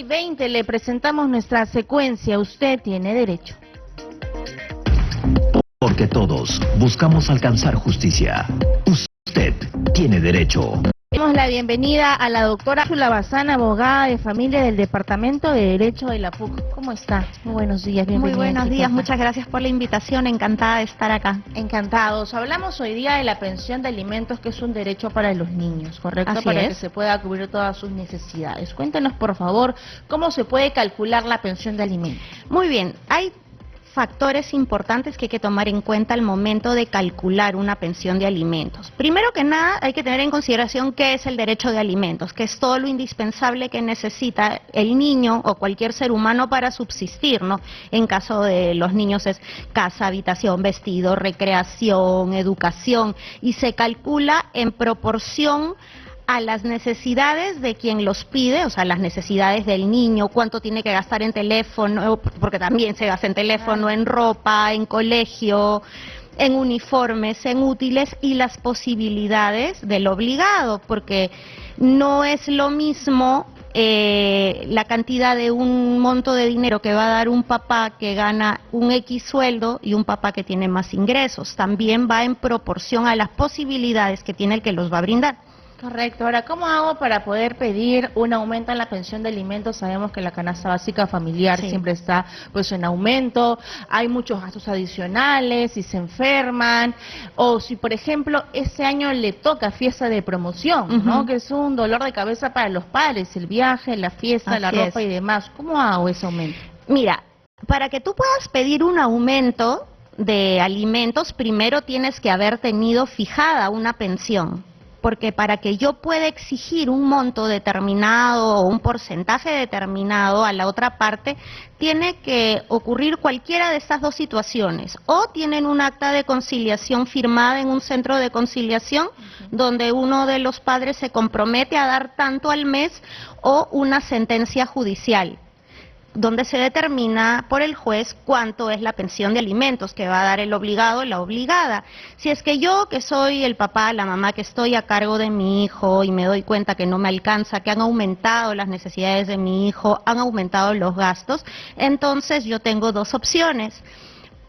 8:20 le presentamos nuestra secuencia Usted tiene derecho. Porque todos buscamos alcanzar justicia. Usted tiene derecho. Damos la bienvenida a la doctora Úrsula Bazán, abogada de familia del Departamento de Derecho de la PUC. ¿Cómo está? Muy buenos días, bienvenida. Muy buenos días, muchas gracias por la invitación, encantada de estar acá. Encantados. Hablamos hoy día de la pensión de alimentos, que es un derecho para los niños, ¿correcto? Así para es. que se pueda cubrir todas sus necesidades. Cuéntenos, por favor, cómo se puede calcular la pensión de alimentos. Muy bien, hay factores importantes que hay que tomar en cuenta al momento de calcular una pensión de alimentos. Primero que nada, hay que tener en consideración qué es el derecho de alimentos, que es todo lo indispensable que necesita el niño o cualquier ser humano para subsistir, ¿no? En caso de los niños es casa, habitación, vestido, recreación, educación, y se calcula en proporción a las necesidades de quien los pide, o sea, las necesidades del niño, cuánto tiene que gastar en teléfono, porque también se gasta en teléfono, en ropa, en colegio, en uniformes, en útiles, y las posibilidades del obligado, porque no es lo mismo la cantidad de un monto de dinero que va a dar un papá que gana un X sueldo y un papá que tiene más ingresos. También va en proporción a las posibilidades que tiene el que los va a brindar. Correcto. Ahora, ¿cómo hago para poder pedir un aumento en la pensión de alimentos? Sabemos que la canasta básica familiar siempre está pues en aumento, hay muchos gastos adicionales, si se enferman, o si por ejemplo ese año le toca fiesta de promoción, ¿no? Que es un dolor de cabeza para los padres, el viaje, la fiesta, la ropa y demás. ¿Cómo hago ese aumento? Mira, para que tú puedas pedir un aumento de alimentos, primero tienes que haber tenido fijada una pensión. Porque para que yo pueda exigir un monto determinado o un porcentaje determinado a la otra parte, tiene que ocurrir cualquiera de estas dos situaciones. O tienen un acta de conciliación firmada en un centro de conciliación, donde uno de los padres se compromete a dar tanto al mes, o una sentencia judicial, donde se determina por el juez cuánto es la pensión de alimentos que va a dar el obligado o la obligada. Si es que yo, que soy el papá, la mamá, que estoy a cargo de mi hijo y me doy cuenta que no me alcanza, que han aumentado las necesidades de mi hijo, han aumentado los gastos, entonces yo tengo dos opciones.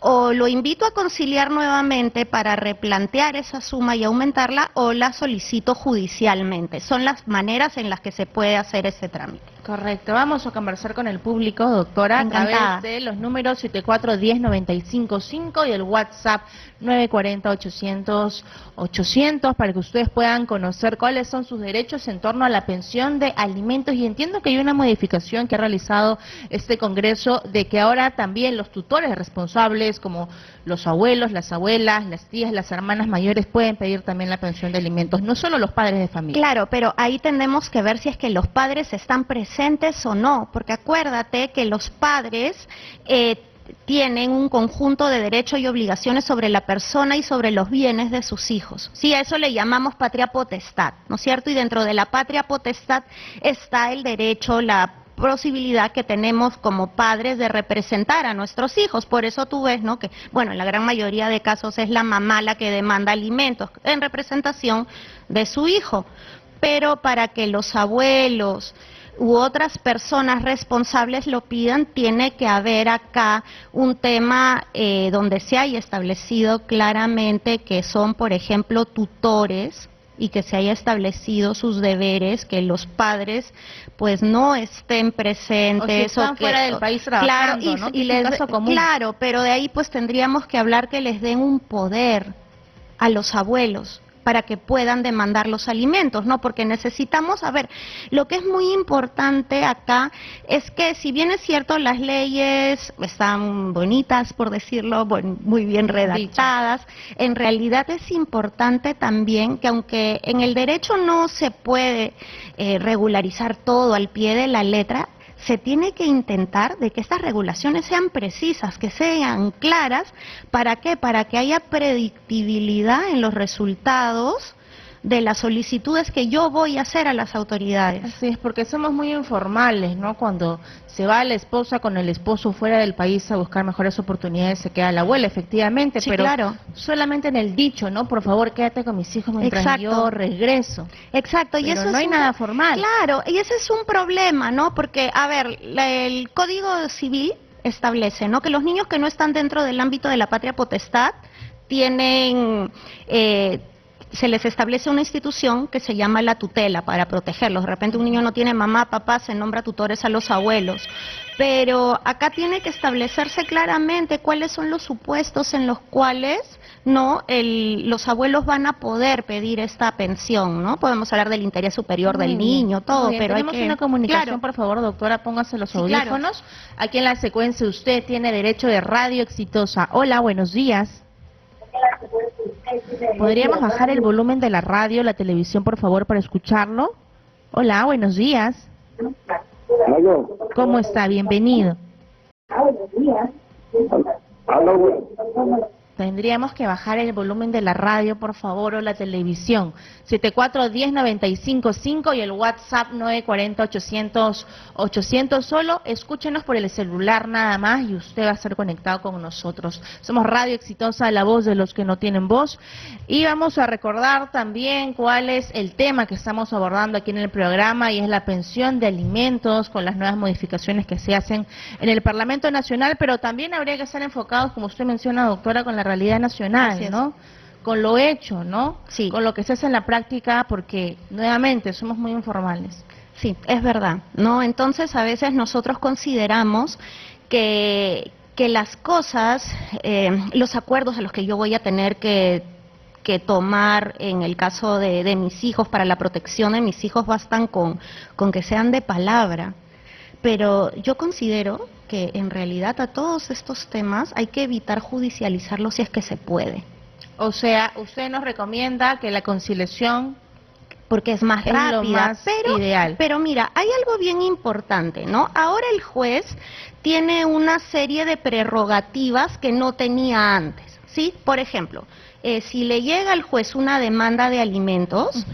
O lo invito a conciliar nuevamente para replantear esa suma y aumentarla, o la solicito judicialmente. Son las maneras en las que se puede hacer ese trámite. Correcto. Vamos a conversar con el público, doctora, a través de los números 7410-955 y el WhatsApp 940-800-800, para que ustedes puedan conocer cuáles son sus derechos en torno a la pensión de alimentos. Y entiendo que hay una modificación que ha realizado este Congreso, de que ahora también los tutores responsables, como los abuelos, las abuelas, las tías, las hermanas mayores, pueden pedir también la pensión de alimentos, no solo los padres de familia. Claro, pero ahí tenemos que ver si es que los padres están presentes o no, porque acuérdate que los padres tienen un conjunto de derechos y obligaciones sobre la persona y sobre los bienes de sus hijos. Sí, a eso le llamamos patria potestad, ¿no es cierto? Y dentro de la patria potestad está el derecho, la posibilidad que tenemos como padres de representar a nuestros hijos. Por eso tú ves, ¿no?, que, bueno, en la gran mayoría de casos es la mamá la que demanda alimentos en representación de su hijo. Pero para que los abuelos u otras personas responsables lo pidan, tiene que haber acá un tema donde se haya establecido claramente que son, por ejemplo, tutores, y que se haya establecido sus deberes, que los padres pues no estén presentes. O si están fuera del país trabajando, claro, ¿no? Caso común. Claro, pero de ahí pues tendríamos que hablar que les den un poder a los abuelos para que puedan demandar los alimentos, ¿no? Porque necesitamos, a ver, lo que es muy importante acá es que, si bien es cierto, las leyes están bonitas, por decirlo, muy bien redactadas, en realidad es importante también que, aunque en el derecho no se puede regularizar todo al pie de la letra, se tiene que intentar de que estas regulaciones sean precisas, que sean claras. ¿Para qué? Para que haya predictibilidad en los resultados de las solicitudes que yo voy a hacer a las autoridades. Así es, porque somos muy informales, ¿no? Cuando se va la esposa con el esposo fuera del país a buscar mejores oportunidades, se queda la abuela, efectivamente, Sí, pero claro. solamente en el dicho, ¿no? Por favor, quédate con mis hijos mientras Exacto. yo regreso. Exacto, y Pero eso no hay nada formal. Claro, y ese es un problema, ¿no? Porque, a ver, el Código Civil establece, ¿no?, que los niños que no están dentro del ámbito de la patria potestad tienen, se les establece una institución que se llama la tutela para protegerlos. De repente un niño no tiene mamá, papá, se nombra tutores a los abuelos. Pero acá tiene que establecerse claramente cuáles son los supuestos en los cuales los abuelos van a poder pedir esta pensión, ¿no? Podemos hablar del interés superior del niño, todo, pero hay tenemos que... una comunicación, Claro. por favor, doctora, póngase los Sí, claro. audífonos. Aquí en la secuencia usted tiene derecho de radio exitosa. Hola, buenos días. ¿Podríamos bajar el volumen de la radio, la televisión, por favor, para escucharlo? Hola, buenos días. ¿Cómo está? Bienvenido. Tendríamos que bajar el volumen de la radio, por favor, o la televisión. 7410-955 y el WhatsApp 940-800-800. Solo escúchenos por el celular nada más y usted va a estar conectado con nosotros. Somos Radio Exitosa, la voz de los que no tienen voz. Y vamos a recordar también cuál es el tema que estamos abordando aquí en el programa, y es la pensión de alimentos con las nuevas modificaciones que se hacen en el Parlamento Nacional, pero también habría que estar enfocados, como usted menciona, doctora, con la realidad nacional, ¿no? Con lo hecho, ¿no? Sí. Con lo que se hace en la práctica, porque nuevamente somos muy informales. Sí, es verdad, ¿no? Entonces a veces nosotros consideramos que las cosas, los acuerdos a los que yo voy a tener que tomar en el caso de mis hijos, para la protección de mis hijos, bastan con que sean de palabra. Pero yo considero que en realidad a todos estos temas hay que evitar judicializarlos si es que se puede. O sea, usted nos recomienda que la conciliación, porque es más rápida, lo más ideal. Pero mira, hay algo bien importante, ¿no? Ahora el juez tiene una serie de prerrogativas que no tenía antes, ¿sí? Por ejemplo, si le llega al juez una demanda de alimentos,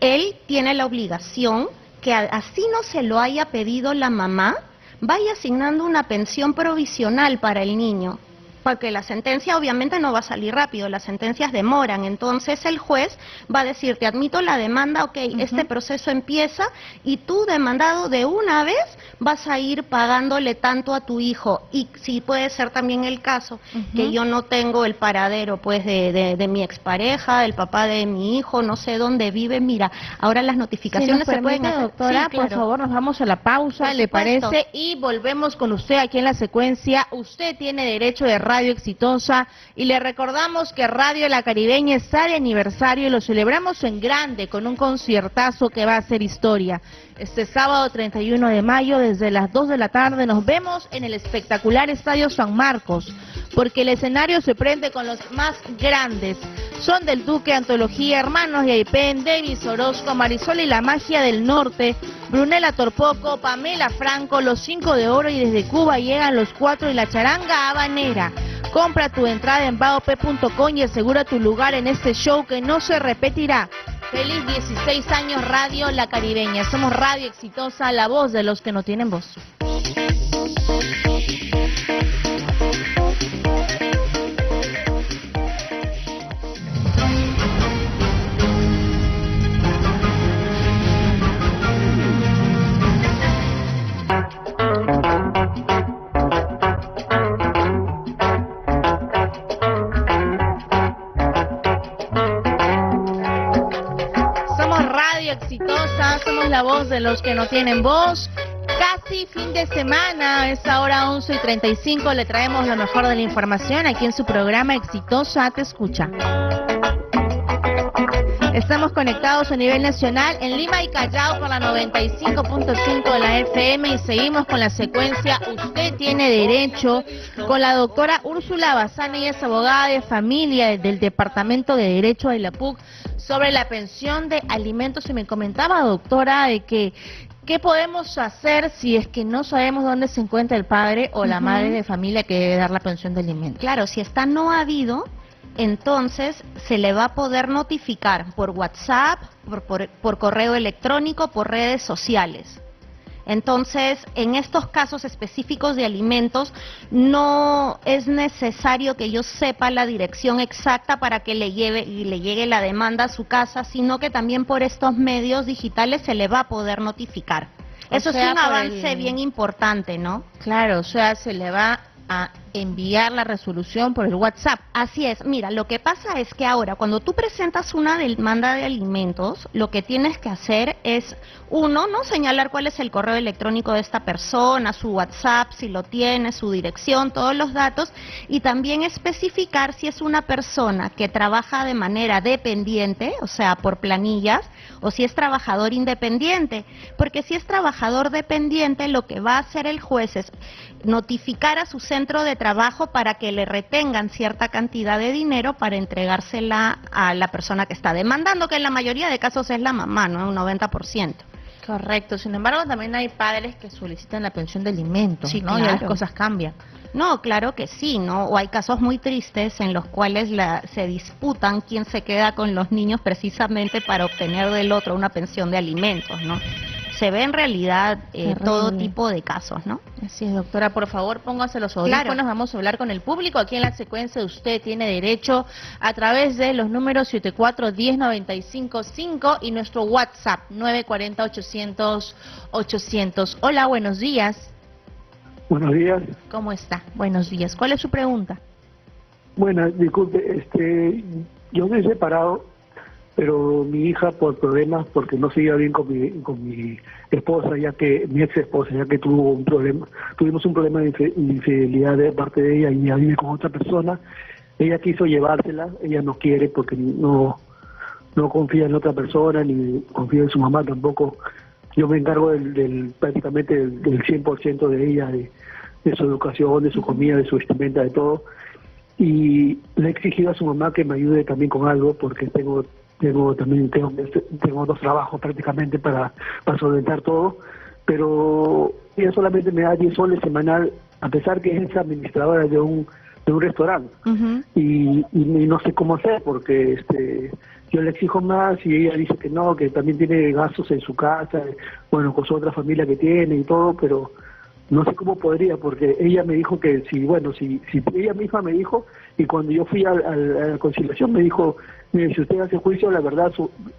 él tiene la obligación, que así no se lo haya pedido la mamá, vaya asignando una pensión provisional para el niño, porque la sentencia obviamente no va a salir rápido, las sentencias demoran. Entonces el juez va a decir, te admito la demanda, ok, este proceso empieza, y tú, demandado, de una vez vas a ir pagándole tanto a tu hijo. Y sí, puede ser también el caso que yo no tengo el paradero, pues, de mi expareja, el papá de mi hijo, no sé dónde vive. Mira, ahora las notificaciones se pueden hacer. Doctora, Sí, claro. por favor, nos vamos a la pausa, ¿le parece? Y volvemos con usted aquí en la secuencia. Usted tiene derecho de Radio Exitosa, y le recordamos que Radio La Caribeña está de aniversario y lo celebramos en grande con un conciertazo que va a ser historia. Este sábado 31 de mayo desde las 2 de la tarde nos vemos en el espectacular Estadio San Marcos, porque el escenario se prende con los más grandes. Son del Duque, Antología, Hermanos Yaipen, Davis Orozco, Marisol y la Magia del Norte, Brunella Torpoco, Pamela Franco, Los 5 de Oro, y desde Cuba llegan Los 4 y la Charanga Habanera. Compra tu entrada en baop.com y asegura tu lugar en este show que no se repetirá. Feliz 16 años Radio La Caribeña. Somos Radio Exitosa, la voz de los que no tienen voz. Exitosa, somos la voz de los que no tienen voz. Casi fin de semana, es ahora 11:35, le traemos lo mejor de la información aquí en su programa Exitosa Te Escucha. Estamos conectados a nivel nacional en Lima y Callao por la 95.5 de la FM, y seguimos con la secuencia Usted tiene derecho con la doctora Úrsula Bazán. Ella es abogada de familia del Departamento de Derecho de la PUC, sobre la pensión de alimentos. Y me comentaba, doctora, de que ¿qué podemos hacer si es que no sabemos dónde se encuentra el padre o la madre de familia que debe dar la pensión de alimentos? Claro, si está no habido, entonces se le va a poder notificar por WhatsApp, por correo electrónico, por redes sociales. Entonces, en estos casos específicos de alimentos, no es necesario que yo sepa la dirección exacta para que le llegue la demanda a su casa, sino que también por estos medios digitales se le va a poder notificar. Eso es un avance bien importante, ¿no? Claro, o sea, se le va a enviar la resolución por el WhatsApp. Así es. Mira, lo que pasa es que ahora, cuando tú presentas una demanda de alimentos, lo que tienes que hacer es, uno, ¿no?, señalar cuál es el correo electrónico de esta persona, su WhatsApp, si lo tiene, su dirección, todos los datos, y también especificar si es una persona que trabaja de manera dependiente, o sea, por planillas, o si es trabajador independiente, porque si es trabajador dependiente, lo que va a hacer el juez es notificar a su centro de trabajo para que le retengan cierta cantidad de dinero para entregársela a la persona que está demandando, que en la mayoría de casos es la mamá, ¿no? Un 90%. Correcto, sin embargo también hay padres que solicitan la pensión de alimentos, Sí, ¿no? claro. Y las cosas cambian. No, claro que sí, ¿no? O hay casos muy tristes en los cuales se disputan quién se queda con los niños precisamente para obtener del otro una pensión de alimentos, ¿no? Se ve en realidad todo tipo de casos, ¿no? Así es, doctora, por favor póngase los audífonos, Claro. Vamos a hablar con el público. Aquí en la secuencia usted tiene derecho a través de los números 74-10-95-5 y nuestro WhatsApp 940-800-800. Hola, buenos días. Buenos días. ¿Cómo está? Buenos días. ¿Cuál es su pregunta? Bueno, disculpe, yo me he separado, pero mi hija por problemas, porque no se iba bien con mi esposa, mi ex esposa, ya que tuvimos un problema de infidelidad de parte de ella y ella vive con otra persona. Ella quiso llevársela, ella no quiere porque no confía en otra persona, ni confía en su mamá tampoco. Yo me encargo prácticamente del 100% de ella, de su educación, de su comida, de su vestimenta, de todo. Y le he exigido a su mamá que me ayude también con algo, porque tengo dos trabajos prácticamente para solventar todo, pero ella solamente me da 10 soles semanal, a pesar que es administradora de un restaurante. Y no sé cómo hacer, porque yo le exijo más y ella dice que no, que también tiene gastos en su casa, bueno, con su otra familia que tiene y todo, pero no sé cómo podría, porque ella me dijo que si ella misma me dijo, y cuando yo fui a la conciliación me dijo, mire, si usted hace juicio, la verdad,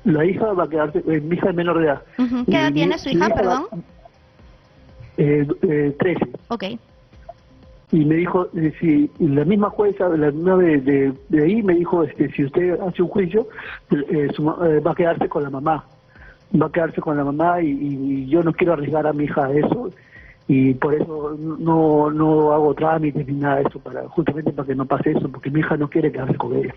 la hija va a quedarse, mi hija es menor de edad. ¿Qué edad tiene su hija, perdón? 13. Ok. Y me dijo, si la misma jueza, la misma de ahí me dijo, si usted hace un juicio, va a quedarse con la mamá. Va a quedarse con la mamá y yo no quiero arriesgar a mi hija a eso. Y por eso no hago trámites ni nada de eso, justamente para que no pase eso, porque mi hija no quiere quedarse con ella.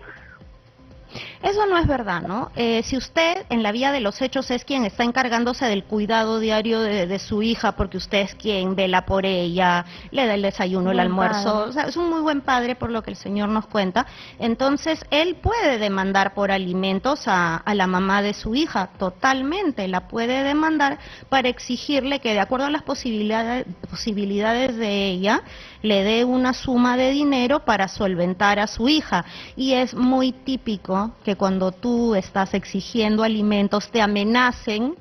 Eso no es verdad, ¿no? Si usted en la vía de los hechos es quien está encargándose del cuidado diario de su hija, porque usted es quien vela por ella, le da el desayuno, el almuerzo, o sea, es un muy buen padre por lo que el señor nos cuenta, entonces él puede demandar por alimentos a la mamá de su hija, totalmente, la puede demandar para exigirle que de acuerdo a las posibilidades de ella, le dé una suma de dinero para solventar a su hija. Y es muy típico que cuando tú estás exigiendo alimentos te amenacen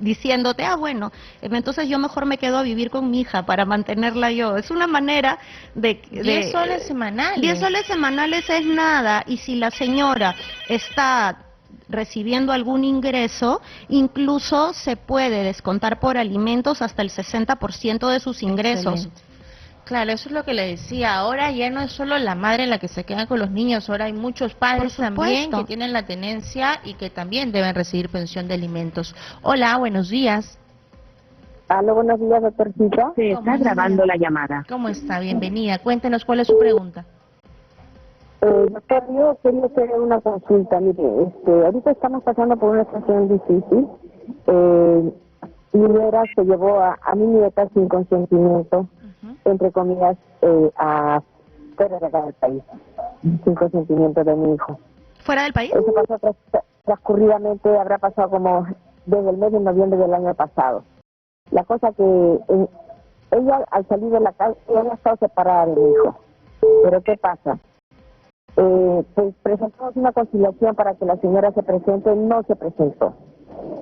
diciéndote, bueno, entonces yo mejor me quedo a vivir con mi hija para mantenerla yo. Es una manera de 10 soles semanales. 10 soles semanales es nada, y si la señora está recibiendo algún ingreso, incluso se puede descontar por alimentos hasta el 60% de sus ingresos. Excelente. Claro, eso es lo que le decía. Ahora ya no es solo la madre la que se queda con los niños, ahora hay muchos padres también que tienen la tenencia y que también deben recibir pensión de alimentos. Hola, buenos días. Aló, buenos días, doctorcita. Se está grabando la llamada. ¿Cómo está? Bienvenida. Cuéntenos cuál es su pregunta. Doctor, yo quería hacer una consulta. Mire, ahorita estamos pasando por una situación difícil. Mi nuera se llevó a mi nieta sin consentimiento, entre comillas, a fuera de acá del país, sin consentimiento de mi hijo. ¿Fuera del país? Eso pasó transcurridamente, habrá pasado como desde el mes de noviembre del año pasado. La cosa que ella al salir de la casa, ella ha estado separada de mi hijo. Pero ¿qué pasa? Pues presentamos una conciliación para que la señora se presente, no se presentó.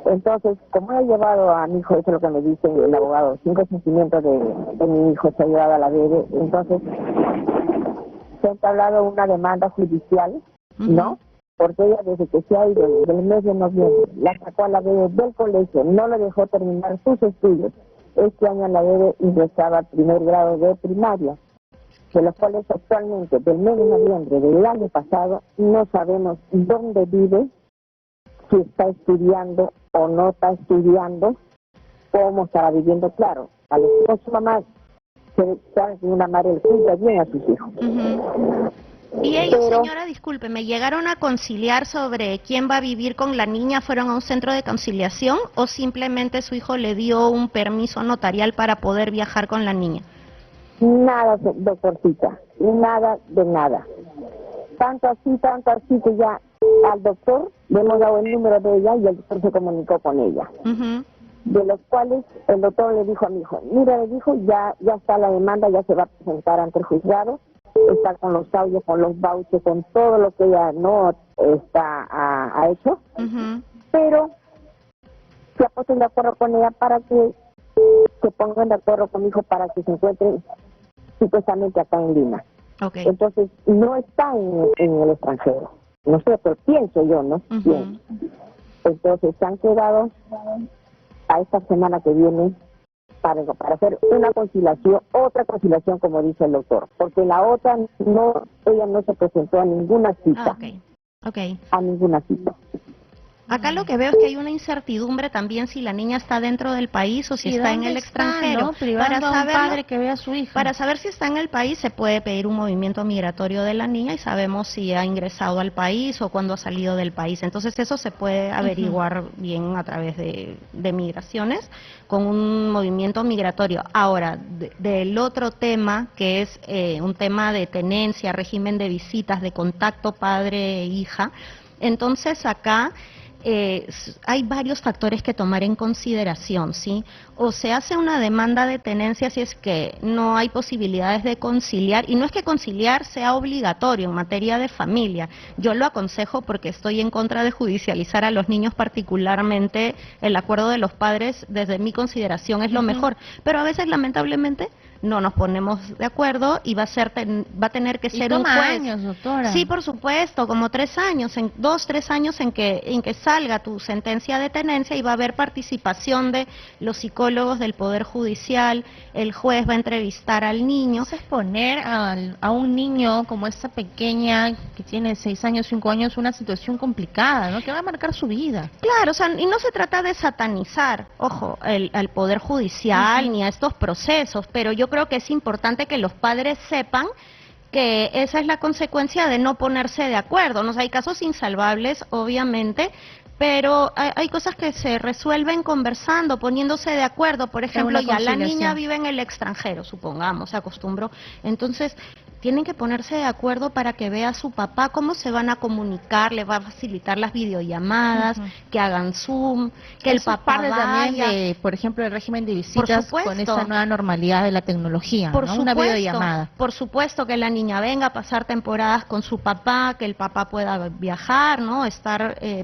Entonces, como he llevado a mi hijo, eso es lo que me dice el abogado, sin consentimiento de mi hijo, se ha llevado a la bebé, entonces se ha entablado una demanda judicial, ¿no? Porque ella desde que se ha ido, desde el mes de noviembre, la sacó a la bebé del colegio, no le dejó terminar sus estudios. Este año la bebé ingresaba al primer grado de primaria, de los cuales actualmente, del mes de noviembre del año pasado, no sabemos dónde vive, si está estudiando o no está estudiando, cómo estará viviendo. Claro, a los hijos su mamá sabe que una madre le cuida bien a sus hijos. Y ellos, Pero, señora, disculpe, ¿me llegaron a conciliar sobre quién va a vivir con la niña? ¿Fueron a un centro de conciliación o simplemente su hijo le dio un permiso notarial para poder viajar con la niña? nada, doctorcita, nada de nada. Tanto así que ya al doctor le hemos dado el número de ella y el doctor se comunicó con ella. De los cuales el doctor le dijo a mi hijo, mira, le dijo, ya está la demanda, ya se va a presentar ante el juzgado, está con los audios, con los vouchers, con todo lo que ella no ha hecho, pero se ha puesto de acuerdo con ella para que se pongan de acuerdo con mi hijo para que se encuentren supuestamente acá en Lima. Entonces, no está en el extranjero. No sé, pero pienso yo, ¿no? Pienso. Entonces, se han quedado a esta semana que viene para hacer una conciliación, otra conciliación, como dice el doctor. Porque la otra, ella no se presentó a ninguna cita. A ninguna cita. Acá lo que veo es que hay una incertidumbre también si la niña está dentro del país o si está en el extranjero. ¿No? Privando a un padre que vea a su hija. Para saber si está en el país se puede pedir un movimiento migratorio de la niña y sabemos si ha ingresado al país o cuando ha salido del país. Entonces eso se puede averiguar bien a través de migraciones con un movimiento migratorio. Ahora, del otro tema que es un tema de tenencia, régimen de visitas, de contacto padre-hija, entonces acá hay varios factores que tomar en consideración, ¿sí? O se hace una demanda de tenencia si es que no hay posibilidades de conciliar, y no es que conciliar sea obligatorio en materia de familia. Yo lo aconsejo porque estoy en contra de judicializar a los niños, particularmente el acuerdo de los padres, desde mi consideración es lo mejor, pero a veces lamentablemente no nos ponemos de acuerdo y va a tener que ser un juez. Años, doctora. Sí, por supuesto, como 3 años, 2-3 años en que salga tu sentencia de tenencia y va a haber participación de los psicólogos del Poder Judicial, el juez va a entrevistar al niño. Es poner a un niño como esta pequeña que tiene 6 años, 5 años, una situación complicada, ¿no? Que va a marcar su vida. Claro, o sea, y no se trata de satanizar, ojo, al Poder Judicial ni a estos procesos, pero yo creo que es importante que los padres sepan que esa es la consecuencia de no ponerse de acuerdo. ¿No? Hay casos insalvables, obviamente, pero hay cosas que se resuelven conversando, poniéndose de acuerdo. Por ejemplo, ya la niña vive en el extranjero, supongamos, se acostumbró. Entonces, tienen que ponerse de acuerdo para que vea a su papá cómo se van a comunicar, le va a facilitar las videollamadas, que hagan Zoom, que el papá vaya. También por ejemplo, el régimen de visitas con esta nueva normalidad de la tecnología, por ¿no? supuesto, una videollamada. Por supuesto, que la niña venga a pasar temporadas con su papá, que el papá pueda viajar, ¿no?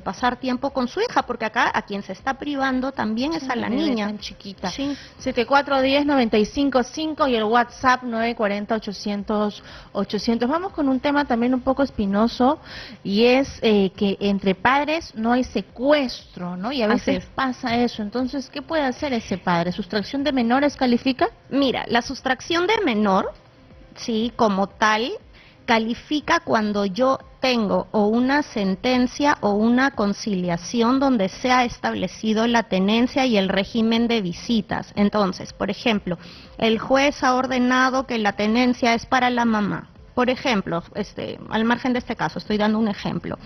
Pasar tiempo con su hija, porque acá a quien se está privando también es a la niña. Tan chiquita. Sí. 7410-955 y el WhatsApp 940-800-800. Vamos con un tema también un poco espinoso y es que entre padres no hay secuestro, ¿no? Y a veces pasa eso. Entonces, ¿qué puede hacer ese padre? ¿Sustracción de menores califica? Mira, la sustracción de menor, sí, como tal, califica cuando yo tengo o una sentencia o una conciliación donde se ha establecido la tenencia y el régimen de visitas. Entonces, por ejemplo, el juez ha ordenado que la tenencia es para la mamá. Por ejemplo, al margen de este caso, estoy dando un ejemplo.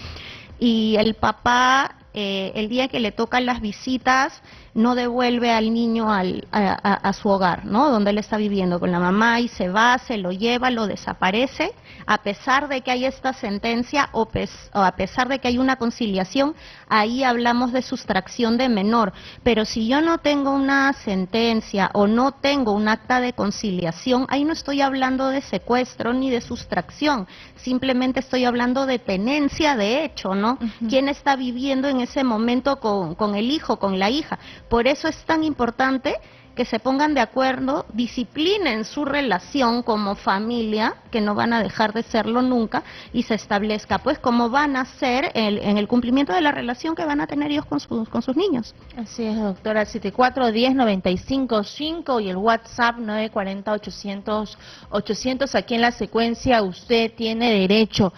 Y el papá el día que le tocan las visitas, no devuelve al niño a su hogar, ¿no? Donde él está viviendo con la mamá, y se va, se lo lleva, lo desaparece, a pesar de que hay esta sentencia o a pesar de que hay una conciliación, ahí hablamos de sustracción de menor. Pero si yo no tengo una sentencia o no tengo un acta de conciliación, ahí no estoy hablando de secuestro ni de sustracción, simplemente estoy hablando de tenencia de hecho, ¿no? ¿Quién está viviendo en ese momento con el hijo, con la hija? Por eso es tan importante que se pongan de acuerdo, disciplinen su relación como familia, que no van a dejar de serlo nunca, y se establezca pues cómo van a ser en el cumplimiento de la relación que van a tener ellos con sus niños. Así es, doctora. 7410-955 y el WhatsApp 940-800-800. Aquí en la secuencia usted tiene derecho.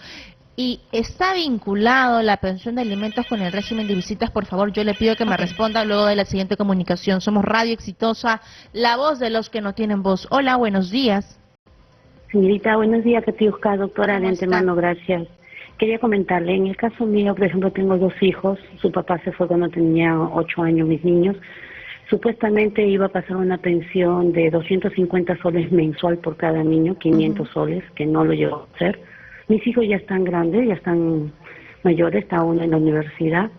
¿Y está vinculado la pensión de alimentos con el régimen de visitas? Por favor, yo le pido que me responda luego de la siguiente comunicación. Somos Radio Exitosa, la voz de los que no tienen voz. Hola, buenos días. Señorita, buenos días, Katiuska, doctora, de antemano, gracias. Quería comentarle, en el caso mío, por ejemplo, tengo 2 hijos, su papá se fue cuando tenía 8 años, mis niños. Supuestamente iba a pasar una pensión de 250 soles mensual por cada niño, 500 soles, que no lo llegó a hacer. Mis hijos ya están grandes, ya están mayores, está uno en la universidad,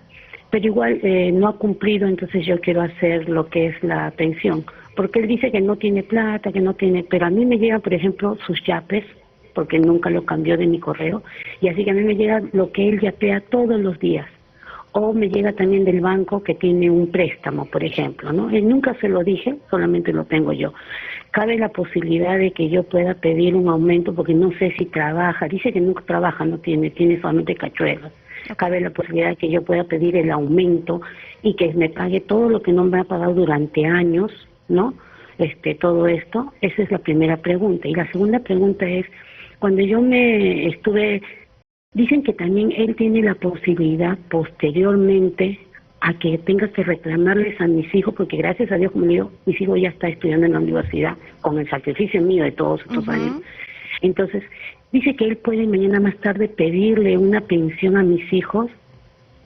pero igual no ha cumplido, entonces yo quiero hacer lo que es la pensión, porque él dice que no tiene plata, que no tiene, pero a mí me llegan, por ejemplo, sus yapes, porque nunca lo cambió de mi correo, y así que a mí me llega lo que él yapea todos los días, o me llega también del banco que tiene un préstamo, por ejemplo, ¿no? Él nunca se lo dije, solamente lo tengo yo. Cabe la posibilidad de que yo pueda pedir un aumento porque no sé si trabaja, dice que nunca trabaja, no tiene solamente cachuelas. Cabe la posibilidad de que yo pueda pedir el aumento y que me pague todo lo que no me ha pagado durante años, ¿no? Todo esto, esa es la primera pregunta. Y la segunda pregunta es, cuando yo me estuve, dicen que también él tiene la posibilidad posteriormente a que tenga que reclamarles a mis hijos, porque gracias a Dios, como le digo, mis hijos ya están estudiando en la universidad, con el sacrificio mío de todos estos años. Entonces, dice que él puede mañana más tarde pedirle una pensión a mis hijos.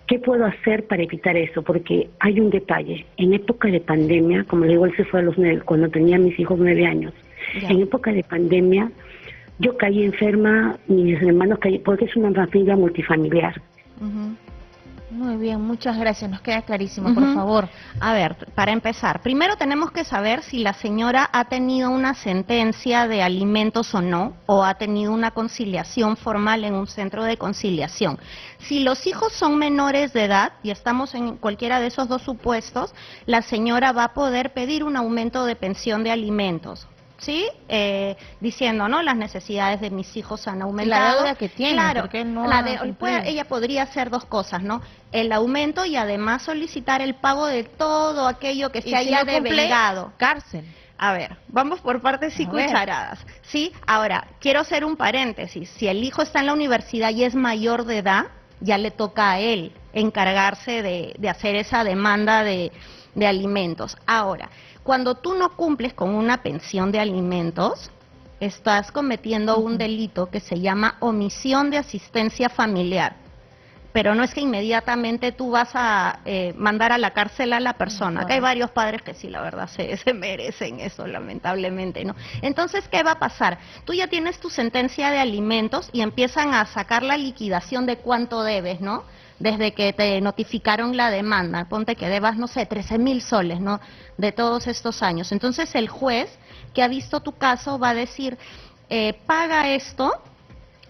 ¿Qué puedo hacer para evitar eso? Porque hay un detalle. En época de pandemia, como le digo, él se fue a los 9, cuando tenía mis hijos 9 años. En época de pandemia, yo caí enferma, mis hermanos caí, porque es una familia multifamiliar. Muy bien, muchas gracias, nos queda clarísimo, por favor. A ver, para empezar, primero tenemos que saber si la señora ha tenido una sentencia de alimentos o no, o ha tenido una conciliación formal en un centro de conciliación. Si los hijos son menores de edad, y estamos en cualquiera de esos 2 supuestos, la señora va a poder pedir un aumento de pensión de alimentos. ¿Sí? Diciendo, ¿no? Las necesidades de mis hijos han aumentado. La deuda que tiene, claro, porque no ella podría hacer 2 cosas, ¿no? El aumento y además solicitar el pago de todo aquello que se haya devengado. Cárcel. A ver, vamos por partes y cucharadas, ¿sí? Ahora, quiero hacer un paréntesis. Si el hijo está en la universidad y es mayor de edad, ya le toca a él encargarse de hacer esa demanda de alimentos. Ahora, cuando tú no cumples con una pensión de alimentos, estás cometiendo un delito que se llama omisión de asistencia familiar. Pero no es que inmediatamente tú vas a mandar a la cárcel a la persona, que hay varios padres que sí, la verdad, se merecen eso, lamentablemente, ¿no? Entonces, ¿qué va a pasar? Tú ya tienes tu sentencia de alimentos y empiezan a sacar la liquidación de cuánto debes, ¿no? Desde que te notificaron la demanda, ponte que debas, no sé, 13,000 soles, ¿no? De todos estos años. Entonces el juez que ha visto tu caso va a decir, paga esto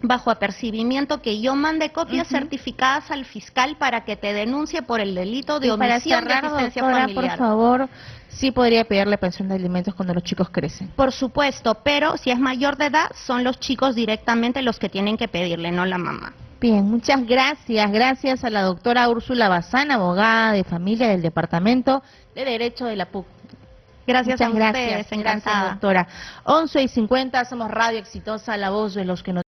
bajo apercibimiento que yo mande copias certificadas al fiscal para que te denuncie por el delito de omisión de asistencia familiar. Por favor, sí podría pedirle pensión de alimentos cuando los chicos crecen. Por supuesto, pero si es mayor de edad, son los chicos directamente los que tienen que pedirle, no la mamá. Bien, muchas gracias. Gracias a la doctora Úrsula Bazán, abogada de familia del Departamento de Derecho de la PUC. Gracias Muchas a ustedes, encantada. Gracias, doctora. 11:50, somos Radio Exitosa, la voz de los que no